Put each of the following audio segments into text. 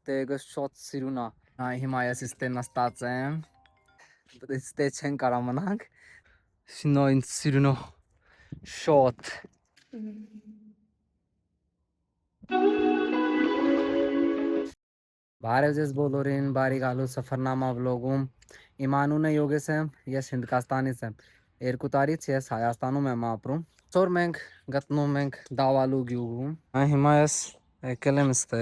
Տեղը շատ սիրուն է։ Հիմա ես ստենա ստացեմ։ Ստե չեն կարա մնանք։ Շնոյն սիրունո շատ։ Բարև ձեզ բոլորին, բարի գալու Սփռնամա վլոգում։ Իմ անունը Յոգես եմ, ես Հնդկաստանից եմ։ 2 տարից ես Հայաստանում եմ ապրում։ Այսօր մենք գտնվում ենք Դավալու գյուղում։ Հիմա ես եկել եմ ստե։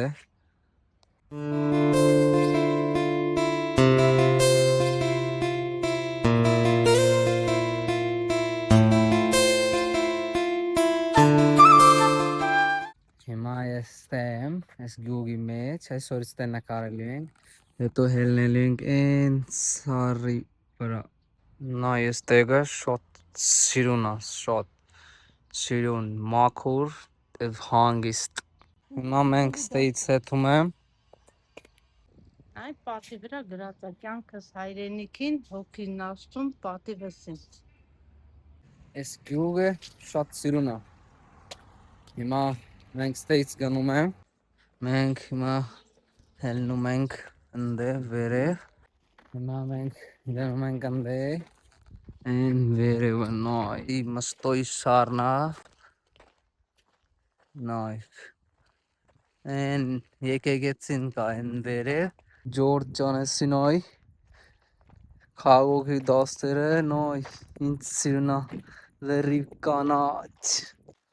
Հիմա ես ստե եմ, այս գյուղի մեջ, այսօր ստե նկարելու ենք։ Հետո հելնել ենք այն սարի վրա։ Նա ես տեղը շատ սիրուն է, շատ սիրուն, մաքուր եւ հանգիստ։ Հիմա մենք ստեից հետում եմ։ Այդ պատի վրա գրած է կյանքս հայրենիքին հոգին աստծուն պատիվս ինձ։ Այս գյուղը շատ սիրուն է։ Հիմա մենք ստեից գնում ենք։ Մենք հիմա հելնում ենք ընդ վերև։ Հիմա մենք գնում ենք ընդ այն վերևը նայ մստոյ սառնա նայ են եկեղեցին կա այն վերև Ջորջ Ջոնեսի նայ քաղաքի դաստերը նայ ինձ սիրունա լրիվ կանաչ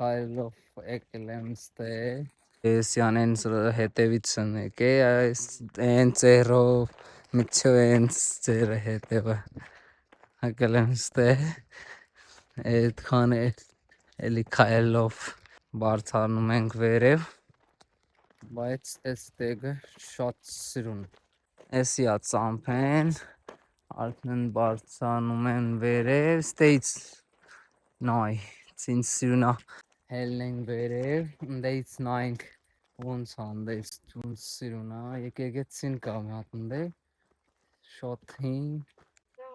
հայլով եկել եմ ստե Սյանեն հետևից են եկե այս այն ծերով միջով այն ծերը հետևը եկել եմ ստե այդքան էլի քայլով բարձրանում ենք վերև բայց այս տեղը շատ սիրուն էսի է ծամփեն արդեն բարձրանում են վերև ստեից նայ ինձ սիրուն է հելնենք վերև ընդից նայենք ոնց անդես ոնց սիրուն է եկեղեցին կա մի հատ ընդ շատ հին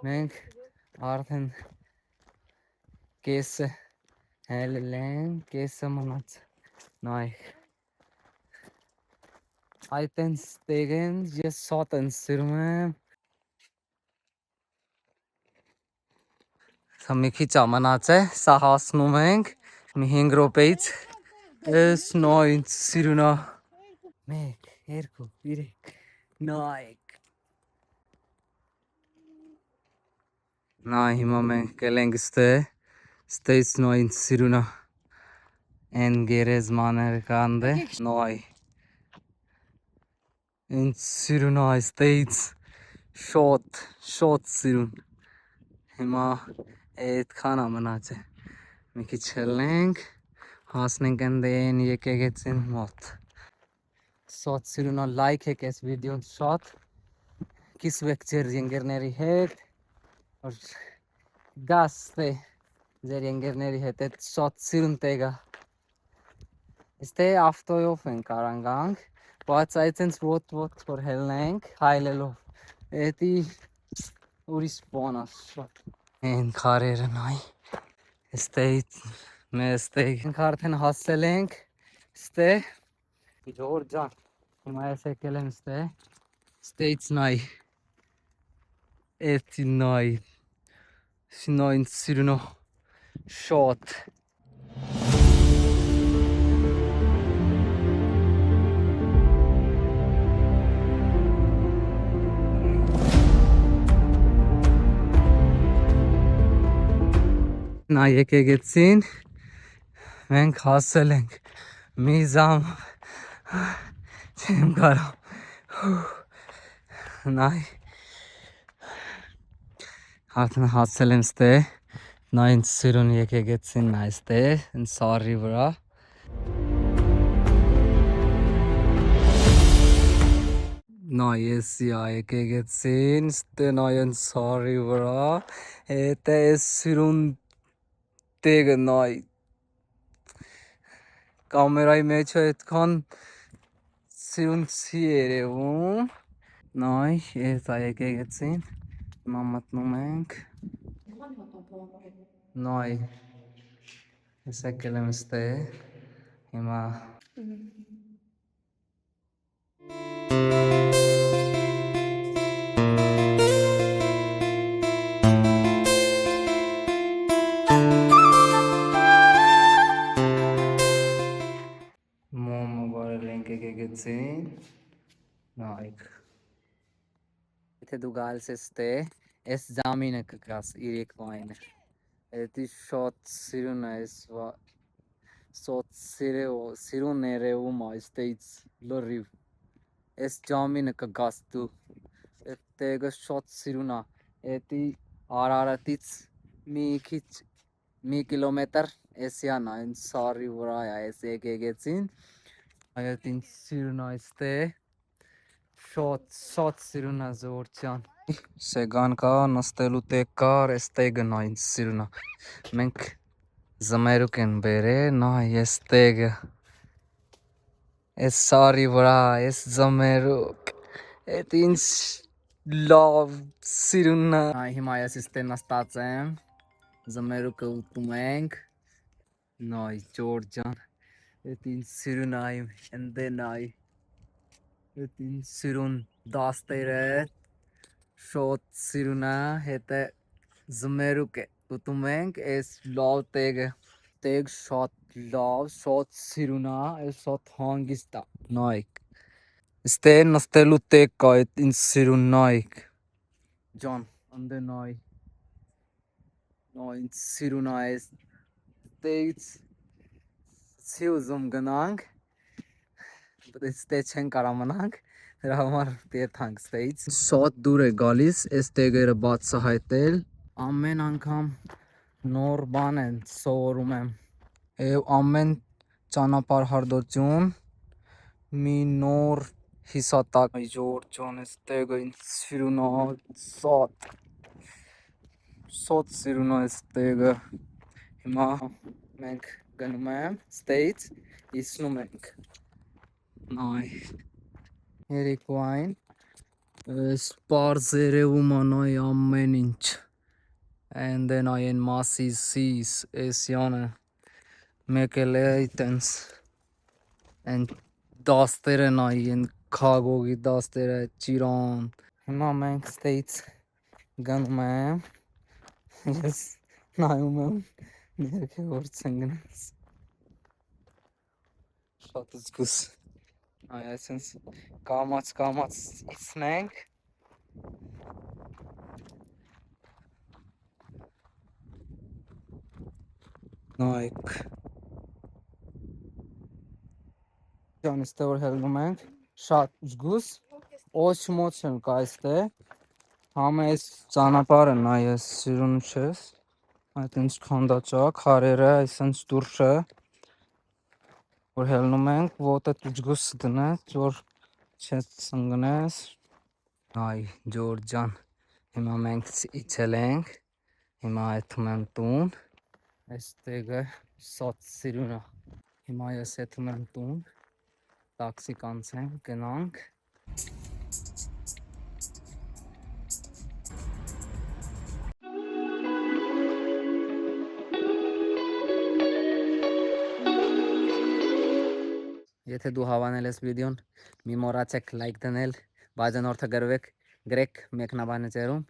մենք արդեն կեսը հելել կեսը մնաց նայ այդ են ստեղեն ես շատ են սիրում եմ սա մի քիչ ամնաց է սա հասնում ենք մի 5 րոպեից էս նայ ինձ սիրուն է 1 2 3 նայք նայ հիմա մենք գել ենք ստեից նայ ինձ սիրուն է Են գերեզմաներ կան դե նայ ինձ սիրուն է այստեղից շատ սիրուն հիմա այդքան է մնաց է մի քիչ հելնենք հասնենք ընդեն եկեղեցին մոտ շատ սիրուն է լայք եք այս վիդեոն շատ կիսվեք ձեր ընկերների հետ որ գաստե ձեր ընկերների հետ այդ շատ սիրուն տեղ է Este ավտոյով են կարան գանք, բայց այդենց ոտ որ հելնենք, հայլելով, էդի ուրիշ բան է շատ։ Են քարերը նայ, ստեից մեզ ստեյ։ Մենք արդեն հասել ենք, ստե, Ջորջան, հիմա ես եկել եմ ստե, ստեից նայ, էդի նայ, նայ ինձ սիրունո շատ։ Նա եկեղեցին մենք հասել ենք մի զամ չեմ կարող նայ արդեն հասել եմ ստե նա ինձ սիրուն եկեղեցին նա ստե ինձ սարի վրա նա եսի եկեղեցին ստե նա ինձ սարի վրա հետո սիրուն տեղը նայ կամերայի մեջ այդքան սիրուն չի երևում նայ այս եկեղեցին հիմա մտնում ենք նայ ես եկել եմ ստե հիմա Մոմը բարել ենք եկեցին, նայք։ Եթե դու գալիս ես տե, ես զամինը կգաս իրեկվայինը։ Էդի շոտ սիրուն է ես սոտ սիրուն ներևում այս տեից լրիվ։ Ես ջամինը կգաս դու։ Էդ տեգը շոտ սիրուն է։ Էդի Արարատից մի կիլոմետր էսյան այն սարի վրա է ես եկեցին։ Այդ ինձ սիրուն է այս տե։ Շոտ սիրուն է զորցյան։ Սեգան կա, նստելու տեղ կար, այս տեգը նա ինձ սիրուն է։ Մենք զմերուկ են բերել, նա ես տեգը։ Այս սարի վրա, այս զմերուկ։ Այդ ինձ լավ սիրուն է։ Հիմա ես իստե նստած եմ, զմերուկը ուտում ենք։ Նայ Ջորջան, այդ ինձ սիրուն է իմ ընդե նայ։ Այդ ինձ սիրուն դաստերը, շոտ սիրուն է, հետը զմերուկ է ուտում ենք, այս լավ տեգը։ Տեգ շատ լավ, շատ սիրուն է, այս շատ հանգիստ է, նայք։ Իստե նստելու տեղ կա, այդ ինձ սիրուն նայք։ Ջան, ընդե նայ։ Նայ ինձ սիրուն է այս տեգից չի ուզում գնանք, ստե չեն կարա մնանք, դրա համար դետանք ստեից։ Շատ դուր է գալիս, այս տեգերը բացահայտել, ամեն անգամ նոր բան են սովորում եմ։ Եվ ամեն ճանապարհ հարդություն մի նոր հիսատակ։ Ջորջան, այս տեգը ինձ սիրուն է, շատ սիրուն է այս տեգը։ Հիմա մենք գնում եմ ստեից, իսնում ենք։ Նայ, երեկվային, այս պարզ երևում է նայ ամեն ինչ։ Ընդ են այն մասիսիս, էսյանը, մեկ էլ է այտենց, են դաստերը նայ, են քագոգի դաստերը, ճիրան։ Հիմա մենք ստեից գնում եմ, ես նայում եմ, ներքը որ ծնգնես։ Շատ զգուս, այ այսենց կամաց իսնենք։ Նայք։ Ջան, իստե որ հելնում ենք, շատ զգուս, ոչ մոչ են կա իստե, համը ես ճանապարհը նայ ես սիրուն չես, այդ ինձ քանդաճակ, հարերը, այսենց դուրշը, որ հելնում ենք, ոտը զգուս դնես, որ չես ծնգնես։ Այ Ջորջան, հիմա մենք իցել ենք, հիմա եթում եմ տուն, այս տեգը շատ սիրուն է, հիմա ես եթում եմ տուն, տաքսի կանցենք, գնանք։ Եթե դու հավանել ես վիդեոն, մի մոռացեք լայք դնել, բաժանորդը գրեք մեկնաբանությունում,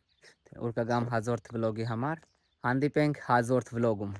որ կգամ հաջորդ վլոգի համար, հանդիպենք հաջորդ վլոգում։